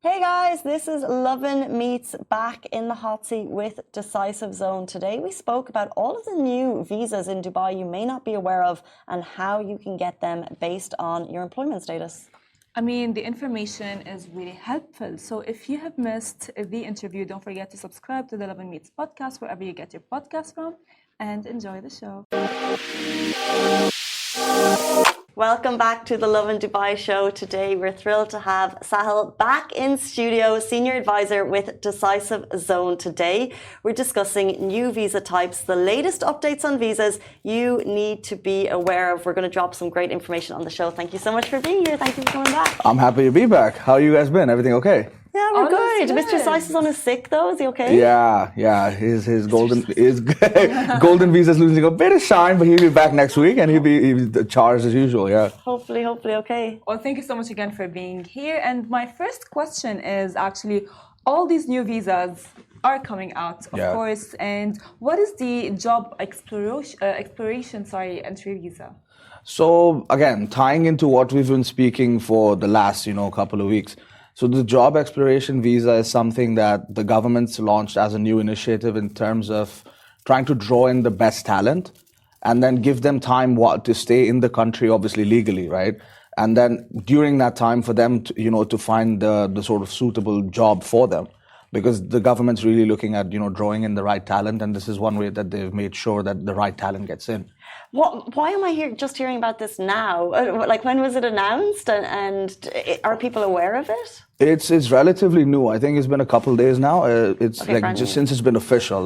Hey guys, this is Lovin Meets back in the hot seat with Decisive Zone. Today we spoke about all of the new visas in Dubai you may not be aware of and how you can get them based on your employment status. I mean, the information is really helpful. So if you have missed the interview, don't forget to subscribe to the Lovin Meets podcast wherever you get your podcast from and enjoy the show. Welcome back to the Lovin Dubai show. Today we're thrilled to have Sahil back in studio, Senior Advisor with Decisive Zone. Today we're discussing new visa types, the latest updates on visas you need to be aware of. We're going to drop some great information on the show. Thank you so much for being here. Thank you for coming back. I'm happy to be back. How you guys been? Everything okay? Yeah, we're good. Mr. Decisive Zone is sick though. Is he okay? Yeah. His golden visa is losing a bit of shine, but he'll be back next week and he'll be charged as usual. Yeah. Hopefully okay. Well, thank you so much again for being here. And my first question is actually, all these new visas are coming out, of course. And what is the job exploration entry visa? So again, tying into what we've been speaking for the last couple of weeks. So the job exploration visa is something that the government's launched as a new initiative in terms of trying to draw in the best talent and then give them time to stay in the country, obviously legally, right? And then during that time for them to find the sort of suitable job for them, because the government's really looking at drawing in the right talent, and this is one way that they've made sure that the right talent gets in. Why am I just hearing about this now? Like, when was it announced, and are people aware of it? It's relatively new. I think it's been a couple of days now. It's okay, like just since it's been official.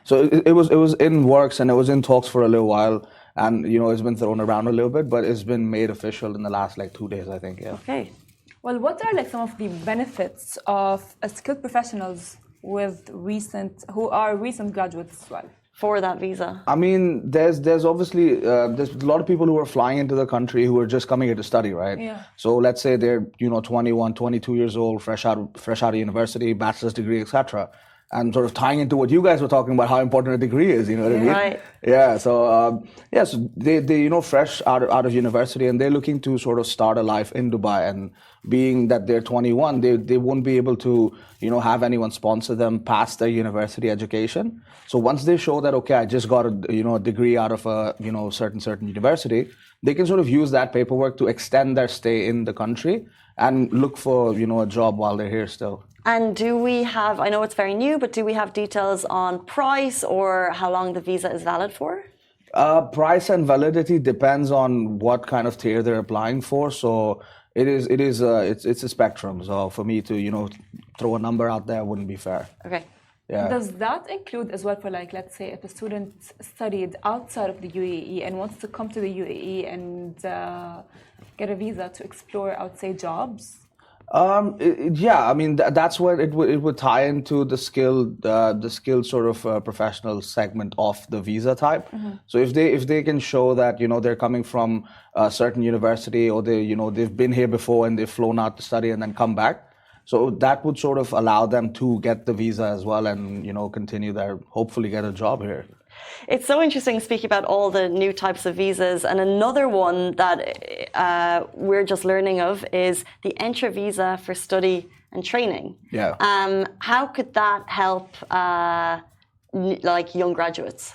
So it was in works and it was in talks for a little while, and it's been thrown around a little bit, but it's been made official in the last 2 days, I think. Yeah. Okay. Well, what are some of the benefits of skilled professionals who are recent graduates as well? For that visa? I mean, there's obviously there's a lot of people who are flying into the country who are just coming here to study, right? Yeah. So let's say they're 21, 22 years old, fresh out of university, bachelor's degree, etc. And sort of tying into what you guys were talking about, how important a degree is, you know what I mean? Right. Yeah. So so they fresh out of university, and they're looking to sort of start a life in Dubai. And being that they're 21, they won't be able to have anyone sponsor them past their university education. So once they show that, okay, I just got a degree out of a certain university, they can sort of use that paperwork to extend their stay in the country and look for a job while they're here still. And do we have, I know it's very new, but do we have details on price or how long the visa is valid for? Price and validity depends on what kind of tier they're applying for. So it's a spectrum. So for me to throw a number out there wouldn't be fair. Okay. Yeah. Does that include as well for let's say if a student studied outside of the UAE and wants to come to the UAE and get a visa to explore, I would say, jobs? I mean that's where it would tie into the skilled sort of professional segment of the visa type. Mm-hmm. So if they can show that they're coming from a certain university, or they've been here before and they've flown out to study and then come back, so that would sort of allow them to get the visa as well and continue hopefully get a job here. It's so interesting speaking about all the new types of visas, and another one that we're just learning of is the entry visa for study and training. Yeah. How could that help young graduates?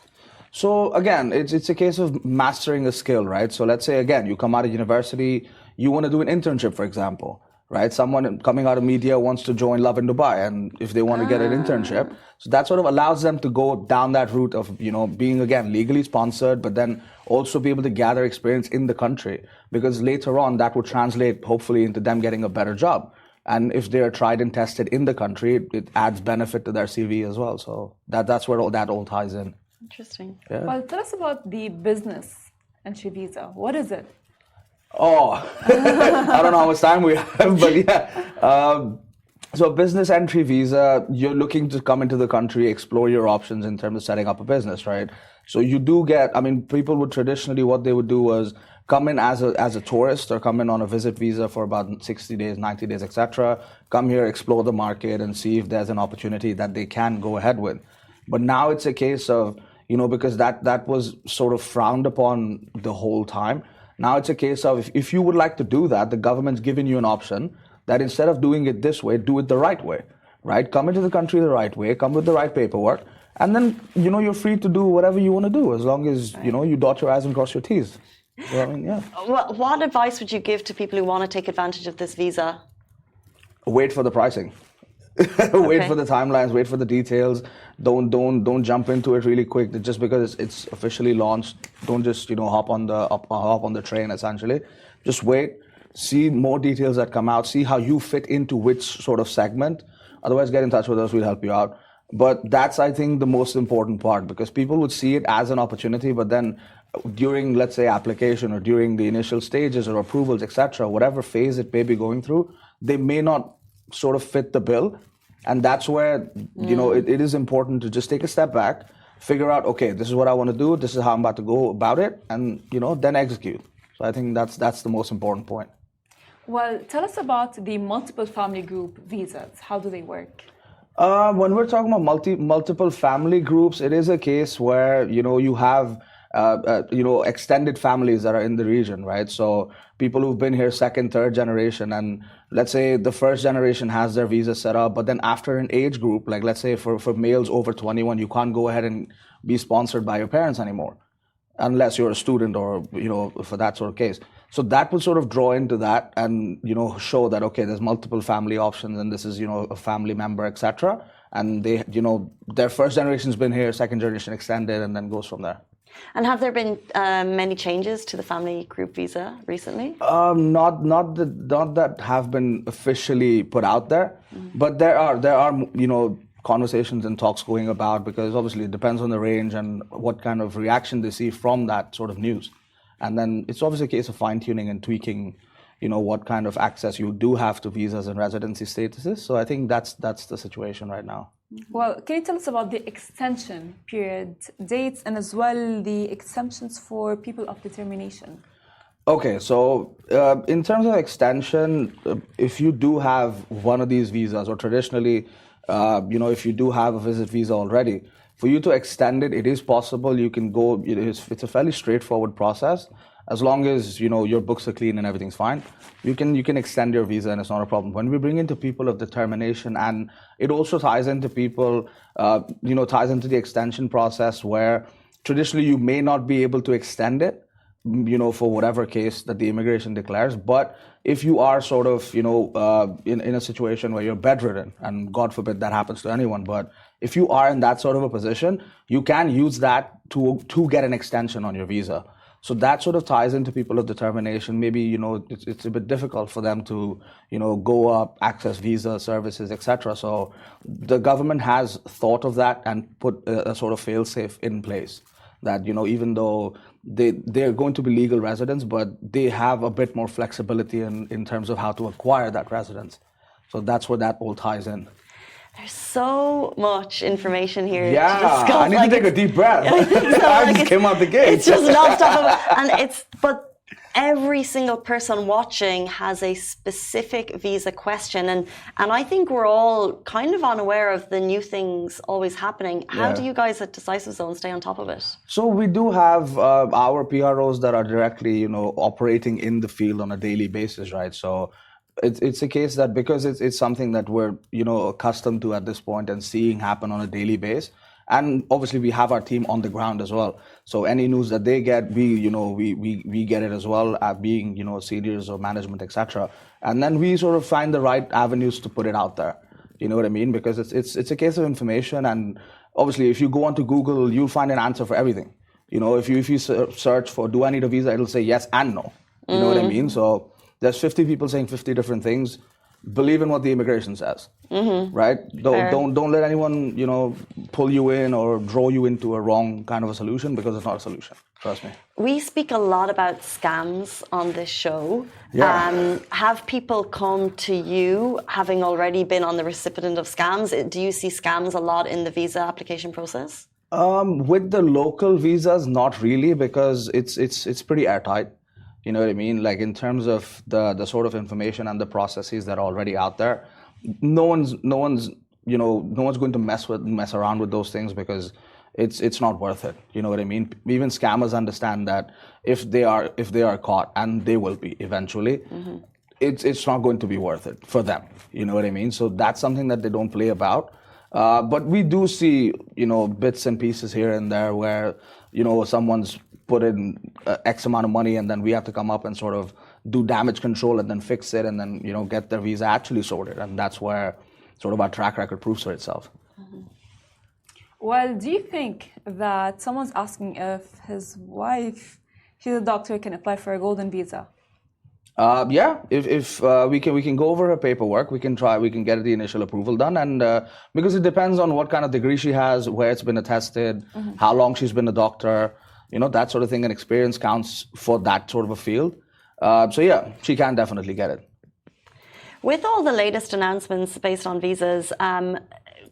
So again, it's a case of mastering a skill, right? So let's say again, you come out of university, you want to do an internship, for example. Right, someone coming out of media wants to join Lovin Dubai, and if they want to get an internship, so that sort of allows them to go down that route of being again legally sponsored, but then also be able to gather experience in the country, because later on that would translate hopefully into them getting a better job. And if they are tried and tested in the country, it adds benefit to their CV as well. So that's where that all ties in. Interesting. Yeah. Well, tell us about the business entry visa. What is it? Oh, I don't know how much time we have, but yeah. So business entry visa, you're looking to come into the country, explore your options in terms of setting up a business, right? So you do get, people would traditionally, what they would do was come in as a tourist, or come in on a visit visa for about 60 days, 90 days, etc. Come here, explore the market and see if there's an opportunity that they can go ahead with. But now it's a case of, because that was sort of frowned upon the whole time. Now it's a case of if you would like to do that, the government's given you an option that instead of doing it this way, do it the right way, right? Come into the country the right way, come with the right paperwork, and then, you're free to do whatever you want to do as long as, you dot your I's and cross your T's. Well, I mean, yeah. What advice would you give to people who want to take advantage of this visa? Wait for the pricing. Wait for the timelines, wait for the details. Don't jump into it really quick. Just because it's officially launched, don't just hop on the train essentially. Just wait, see more details that come out, see how you fit into which sort of segment. Otherwise, get in touch with us, we'll help you out. But that's, I think, the most important part, because people would see it as an opportunity, but then during, let's say, application or during the initial stages or approvals, etc., whatever phase it may be going through, they may not sort of fit the bill. And that's where, it is important to just take a step back, figure out, okay, this is what I want to do, this is how I'm about to go about it, and, then execute. So I think that's the most important point. Well, tell us about the multiple family group visas. How do they work? When we're talking about multiple family groups, it is a case where, you have, extended families that are in the region, right? So people who've been here second, third generation, and let's say the first generation has their visa set up, but then after an age group, like let's say for males over 21, you can't go ahead and be sponsored by your parents anymore, unless you're a student or, for that sort of case. So that will sort of draw into that and, show that, okay, there's multiple family options and this is, a family member, etc. And they, their first generation's been here, second generation extended, and then goes from there. And have there been many changes to the family group visa recently? Not that have been officially put out there, but there are conversations and talks going about, because obviously it depends on the range and what kind of reaction they see from that sort of news. And then it's obviously a case of fine-tuning and tweaking, what kind of access you do have to visas and residency statuses. So I think that's the situation right now. Well, can you tell us about the extension period dates and as well the exemptions for people of determination? Okay, so in terms of extension, if you do have one of these visas, or traditionally, if you do have a visit visa already, for you to extend it, it is possible. You can go, it's a fairly straightforward process. As long as, your books are clean and everything's fine, you can extend your visa and it's not a problem. When we bring into people of determination, and it also ties into people, ties into the extension process where traditionally you may not be able to extend it, for whatever case that the immigration declares. But if you are sort of, in a situation where you're bedridden, and God forbid that happens to anyone, but if you are in that sort of a position, you can use that to get an extension on your visa. So that sort of ties into people of determination. Maybe, it's a bit difficult for them to, go up, access visa services, etc. So the government has thought of that and put a sort of fail-safe in place that, even though they're going to be legal residents, but they have a bit more flexibility in terms of how to acquire that residence. So that's where that all ties in. There's so much information here to discuss. I need to take a deep breath. I just came out the gate. It's just non-stop. But every single person watching has a specific visa question. And I think we're all kind of unaware of the new things always happening. How do you guys at Decisive Zone stay on top of it? So we do have our PROs that are directly, operating in the field on a daily basis, right? So it's a case that because it's something that we're accustomed to at this point and seeing happen on a daily basis, and obviously we have our team on the ground as well. So any news that they get, we get it as well, being seniors or management, etc. And then we sort of find the right avenues to put it out there. You know what I mean? Because it's a case of information, and obviously if you go onto Google, you'll find an answer for everything. If you search for do I need a visa, it'll say yes and no. You know what I mean? So there's 50 people saying 50 different things. Believe in what the immigration says, right? Don't let anyone, pull you in or draw you into a wrong kind of a solution, because it's not a solution. Trust me. We speak a lot about scams on this show. Yeah. Have people come to you having already been on the recipient of scams? Do you see scams a lot in the visa application process? With the local visas, not really, because it's pretty airtight. You know what I mean? Like in terms of the sort of information and the processes that are already out there, no one's going to mess around with those things, because it's not worth it. You know what I mean? Even scammers understand that if they are caught, and they will be eventually, it's not going to be worth it for them. You know what I mean? So that's something that they don't play about. But we do see, bits and pieces here and there where, someone's put in X amount of money, and then we have to come up and sort of do damage control and then fix it, and then, get their visa actually sorted. And that's where sort of our track record proves for itself. Well, do you think that someone's asking if his wife, she's a doctor, can apply for a golden visa? Yeah, if we can go over her paperwork, we can get the initial approval done, and because it depends on what kind of degree she has, where it's been attested, how long she's been a doctor, that sort of thing, and experience counts for that sort of a field. So yeah, she can definitely get it. With all the latest announcements based on visas,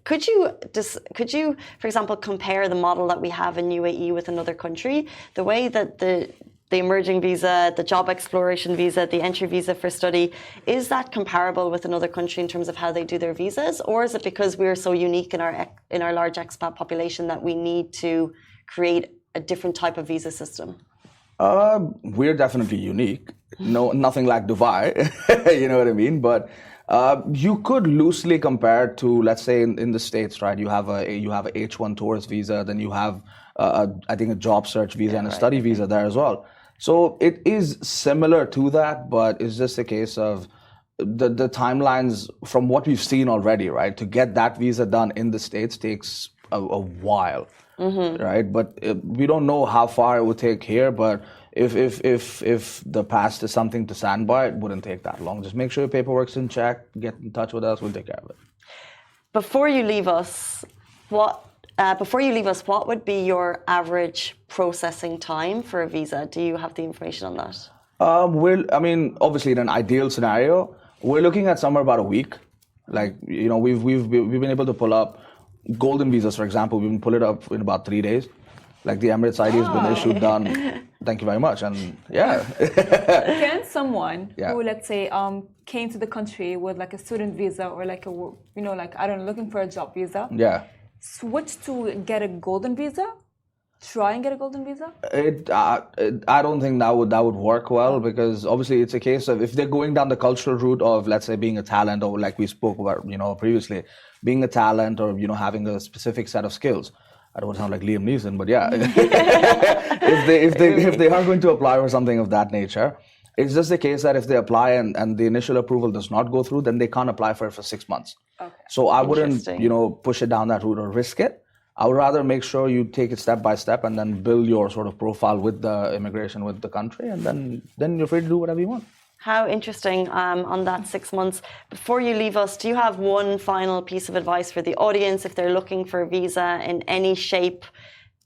could you, for example, compare the model that we have in UAE with another country? The way that the emerging visa, the job exploration visa, the entry visa for study, is that comparable with another country in terms of how they do their visas? Or is it because we're so unique in our large expat population that we need to create a different type of visa system? We're definitely unique. No, nothing like Dubai, you know what I mean? But you could loosely compare to, let's say, in the States, right? You have a H1 tourist visa, then you have, I think, a job search visa and a study visa there as well. So it is similar to that, but it's just a case of the timelines from what we've seen already, right? To get that visa done in the States takes a while, right? But we don't know how far it would take here, but if the past is something to stand by, it wouldn't take that long. Just make sure your paperwork's in check, get in touch with us, we'll take care of it. Before you leave us, what would be your average processing time for a visa? Do you have the information on that? Obviously in an ideal scenario, we're looking at somewhere about a week. Like, we've been able to pull up golden visas, for example. We can pull it up in about 3 days. Like the Emirates ID has been issued, done. Thank you very much. And yeah. Can someone who, let's say, came to the country with like a student visa or like looking for a job visa, switch to get a golden visa? Try and get a golden visa? I don't think that would work well, because obviously it's a case of if they're going down the cultural route of, let's say, being a talent, or like we spoke about, previously, being a talent, or having a specific set of skills. I don't want to sound like Liam Neeson, but yeah, if they are going to apply for something of that nature, it's just the case that if they apply and the initial approval does not go through, then they can't apply for it for 6 months. Okay. So I wouldn't, push it down that route or risk it. I would rather make sure you take it step by step and then build your sort of profile with the immigration, with the country, and then you're free to do whatever you want. How interesting on that 6 months. Before you leave us, do you have one final piece of advice for the audience if they're looking for a visa in any shape,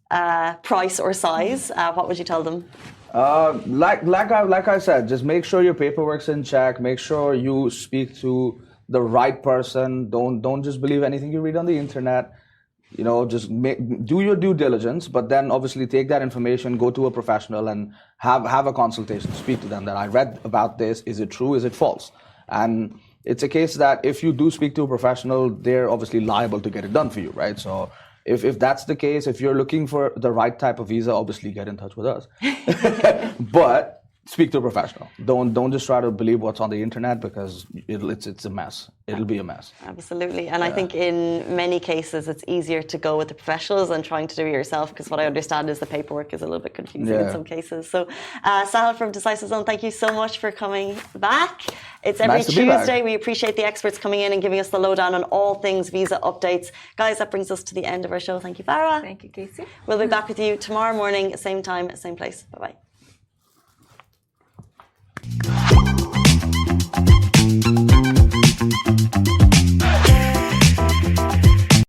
price or size? What would you tell them? Like I said, just make sure your paperwork's in check. Make sure you speak to the right person. Don't just believe anything you read on the internet. Just do your due diligence, but then obviously take that information, go to a professional and have a consultation, speak to them that I read about this. Is it true? Is it false? And it's a case that if you do speak to a professional, they're obviously liable to get it done for you, right? So if that's the case, if you're looking for the right type of visa, obviously get in touch with us. But speak to a professional. Don't just try to believe what's on the internet, because it's a mess. It'll be a mess. Absolutely. And I think in many cases it's easier to go with the professionals than trying to do it yourself, because what I understand is the paperwork is a little bit confusing in some cases. So Sahil from Decisive Zone, thank you so much for coming back. It's every Tuesday. We appreciate the experts coming in and giving us the lowdown on all things visa updates. Guys, that brings us to the end of our show. Thank you, Farah. Thank you, Casey. We'll be back with you tomorrow morning, same time, same place. Bye-bye.